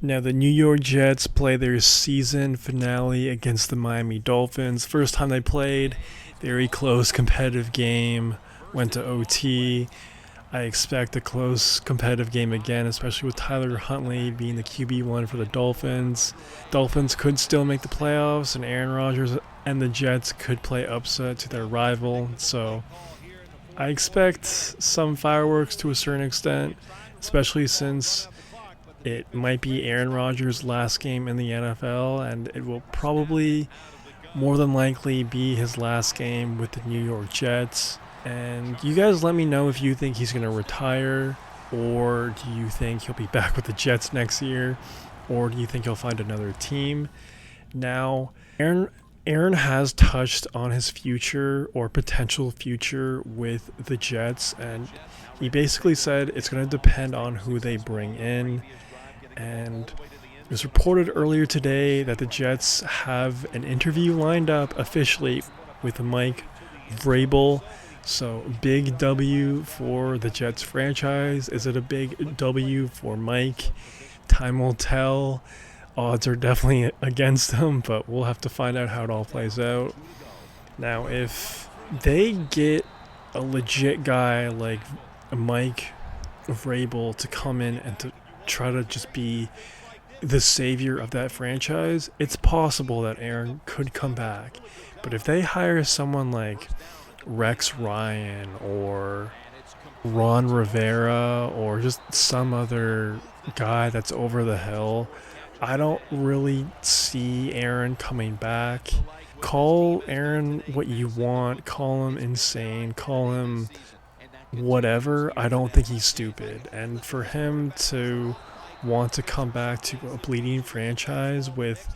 Now, the New York Jets play their season finale against the Miami Dolphins. First time they played, very close competitive game, went to OT. I expect a close competitive game again, especially with Tyler Huntley being the QB1 for the Dolphins. Dolphins could still make the playoffs, and Aaron Rodgers and the Jets could play upset to their rival. So I expect some fireworks to a certain extent, especially since it might be Aaron Rodgers' last game in the NFL, and it will probably more than likely be his last game with the New York Jets. And you guys let me know if you think he's going to retire, or do you think he'll be back with the Jets next year, or do you think he'll find another team? Now, Aaron has touched on his future or potential future with the Jets, and he basically said it's going to depend on who they bring in. And it was reported earlier today that the Jets have an interview lined up officially with Mike Vrabel. So, big W for the Jets franchise. Is it a big W for Mike? Time will tell. Odds are definitely against him, but we'll have to find out how it all plays out. Now, if they get a legit guy like Mike Vrabel to come in and to try to just be the savior of that franchise, it's possible that Aaron could come back. But if they hire someone like Rex Ryan or Ron Rivera or just some other guy that's over the hill, I don't really see Aaron coming back. Call Aaron what you want, call him insane, call him whatever. I don't think he's stupid. And for him to want to come back to a bleeding franchise with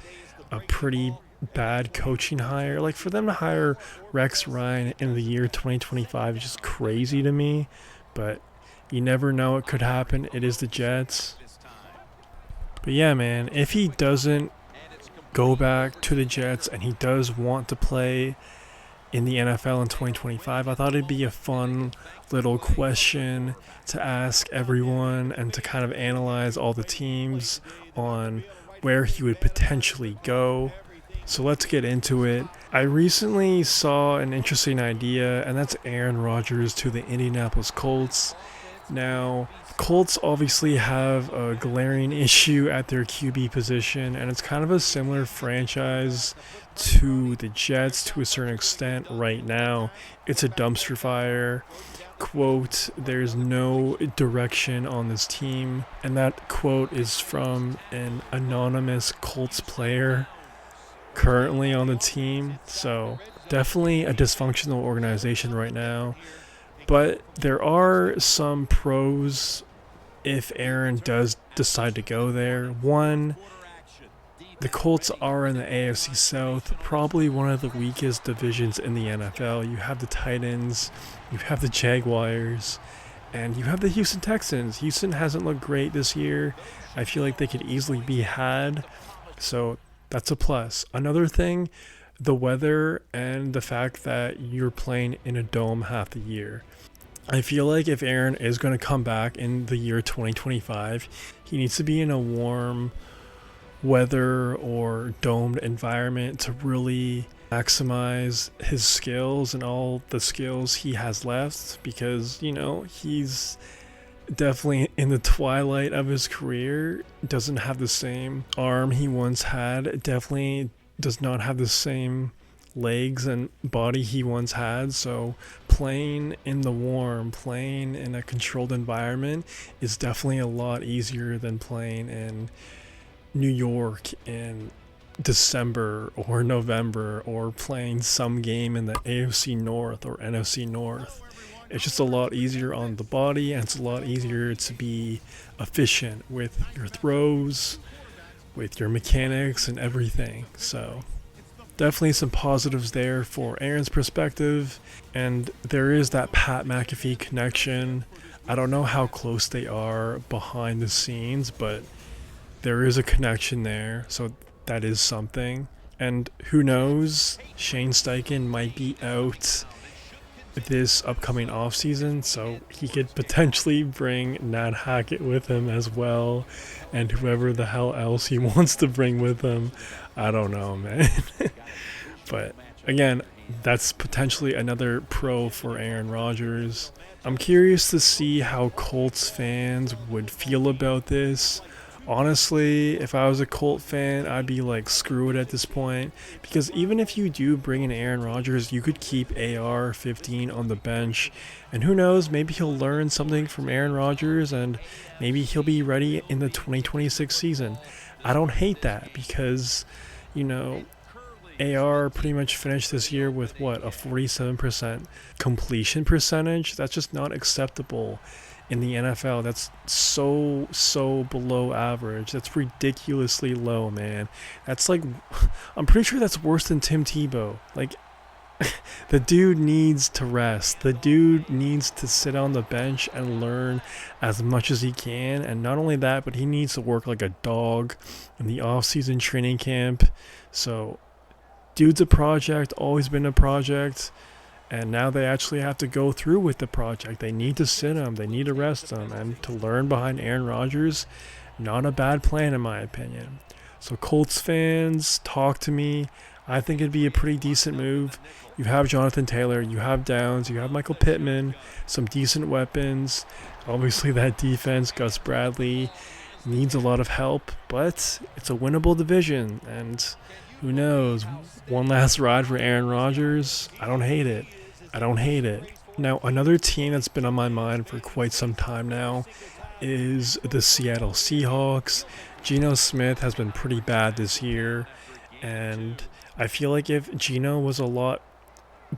a pretty bad coaching hire, like for them to hire Rex Ryan in the year 2025 is just crazy to me. But you never know, it could happen. It is the Jets. But yeah, man, if he doesn't go back to the Jets and he does want to play in the NFL in 2025, I thought it'd be a fun little question to ask everyone and to kind of analyze all the teams on where he would potentially go. So let's get into it. I recently saw an interesting idea, and that's Aaron Rodgers to the Indianapolis Colts. Now, Colts obviously have a glaring issue at their QB position, and it's kind of a similar franchise to the Jets to a certain extent right now. It's a dumpster fire. Quote, there's no direction on this team. And that quote is from an anonymous Colts player currently on the team. So, definitely a dysfunctional organization right now. But there are some pros if Aaron does decide to go there. One, the Colts are in the AFC South, probably one of the weakest divisions in the NFL. You have the Titans, you have the Jaguars, and you have the Houston Texans. Houston hasn't looked great this year. I feel like they could easily be had. So that's a plus. Another thing, the weather and the fact that you're playing in a dome half the year. I feel like if Aaron is going to come back in the year 2025, he needs to be in a warm weather or domed environment to really maximize his skills and all the skills he has left, because, you know, he's definitely in the twilight of his career, doesn't have the same arm he once had, definitely does not have the same legs and body he once had. So playing in the warm, playing in a controlled environment is definitely a lot easier than playing in New York in December or November, or playing some game in the AFC North or NFC North. It's just a lot easier on the body, and it's a lot easier to be efficient with your throws, with your mechanics and everything. So definitely some positives there for Aaron's perspective. And there is that Pat McAfee connection. I don't know how close they are behind the scenes, but there is a connection there. So that is something. And who knows, Shane Steichen might be out this upcoming offseason, so he could potentially bring Nat Hackett with him as well, and whoever the hell else he wants to bring with him. I don't know, man. But again, that's potentially another pro for Aaron Rodgers. I'm curious to see how Colts fans would feel about this. Honestly, if I was a Colt fan, I'd be like, screw it at this point. Because even if you do bring in Aaron Rodgers, you could keep AR-15 on the bench. And who knows, maybe he'll learn something from Aaron Rodgers and maybe he'll be ready in the 2026 season. I don't hate that because, you know, AR pretty much finished this year with what, a 47% completion percentage? That's just not acceptable in the NFL. That's so below average. That's ridiculously low, man. That's like, I'm pretty sure that's worse than Tim Tebow. Like, the dude needs to rest. The dude needs to sit on the bench and learn as much as he can. And not only that, but he needs to work like a dog in the off-season training camp. So, dude's a project, always been a project. And now they actually have to go through with the project. They need to sit him. They need to rest him. And to learn behind Aaron Rodgers, not a bad plan in my opinion. So Colts fans, talk to me. I think it'd be a pretty decent move. You have Jonathan Taylor, you have Downs, you have Michael Pittman, some decent weapons. Obviously that defense, Gus Bradley, needs a lot of help. But it's a winnable division. And who knows? One last ride for Aaron Rodgers. I don't hate it. Now, another team that's been on my mind for quite some time now is the Seattle Seahawks. Geno Smith has been pretty bad this year, and I feel like if Geno was a lot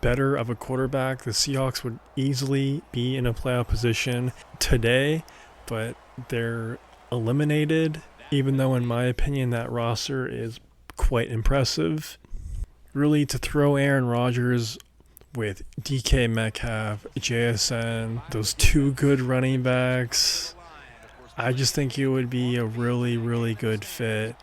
better of a quarterback, the Seahawks would easily be in a playoff position today, but they're eliminated, even though in my opinion that roster is quite impressive. Really, to throw Aaron Rodgers with DK Metcalf, JSN, those two good running backs, I just think it would be a really good fit.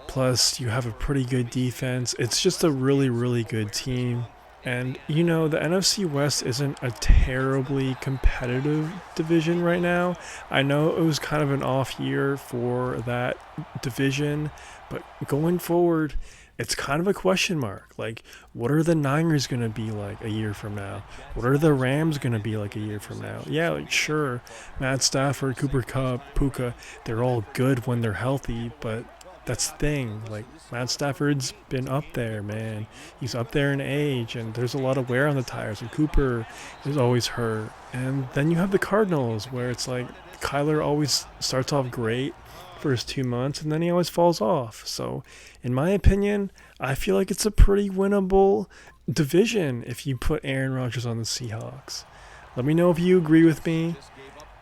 Plus, you have a pretty good defense. It's just a really good team. And, you know, the NFC West isn't a terribly competitive division right now. I know it was kind of an off year for that division, but going forward, it's kind of a question mark. Like, what are the Niners going to be like a year from now? What are the Rams going to be like a year from now? Yeah, like, sure, Matt Stafford, Cooper Kupp, Puka, they're all good when they're healthy, but that's the thing. Like, Matt Stafford's been up there, man. He's up there in age, and there's a lot of wear on the tires, and Cooper is always hurt. And then you have the Cardinals, where it's like Kyler always starts off great first 2 months, and then he always falls off. So, in my opinion, I feel like it's a pretty winnable division if you put Aaron Rodgers on the Seahawks. Let me know if you agree with me.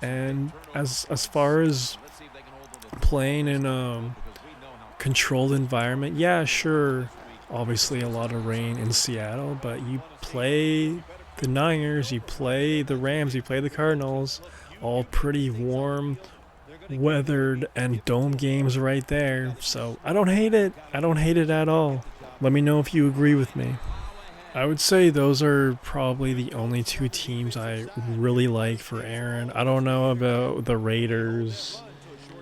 And as far as playing in a controlled environment, yeah, sure, obviously a lot of rain in Seattle, but you play the Niners, you play the Rams, you play the Cardinals, all pretty warm, weathered and dome games right there. So I don't hate it at all. Let me know if you agree with me. I would say those are probably the only two teams I really like for Aaron. I don't know about the Raiders.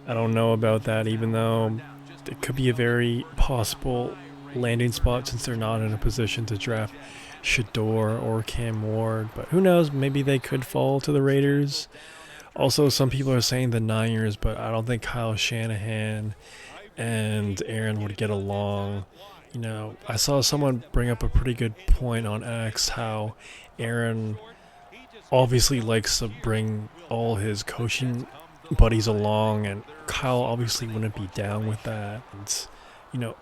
I don't know about that, even though it could be a very possible landing spot since they're not in a position to draft Shador or Cam Ward. But who knows, maybe they could fall to the Raiders. Also, some people are saying the Niners, but I don't think Kyle Shanahan and Aaron would get along. You know, I saw someone bring up a pretty good point on X, how Aaron obviously likes to bring all his coaching buddies along, and Kyle obviously wouldn't be down with that. And, you know,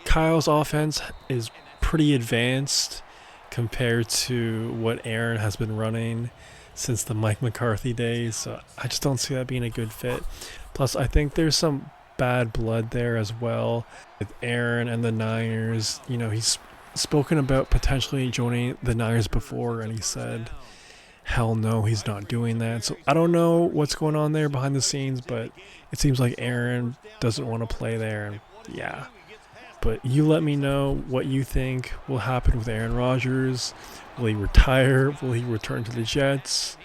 Kyle's offense is pretty advanced compared to what Aaron has been running since the Mike McCarthy days, so I just don't see that being a good fit. Plus, I think there's some bad blood there as well with Aaron and the Niners. You know, he's spoken about potentially joining the Niners before, and he said, hell no, he's not doing that. So I don't know what's going on there behind the scenes, but it seems like Aaron doesn't want to play there. And yeah, But you let me know what you think will happen with Aaron Rodgers. Will he retire? Will he return to the Jets?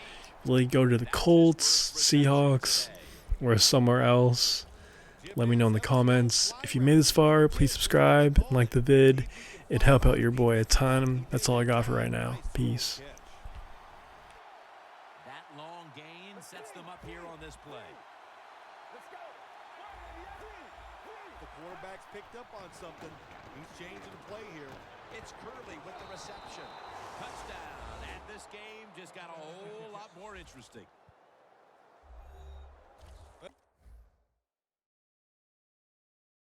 Will he go to the Colts, Seahawks, or somewhere else? Let me know in the comments. If you made this far, please subscribe and like the vid. It'd help out your boy a ton. That's all I got for right now. Peace. That long gain sets them up here on this play. The quarterback's picked up on something. He's changing the play here. It's Curley with the reception. Touchdown. And this game just got a whole lot more interesting.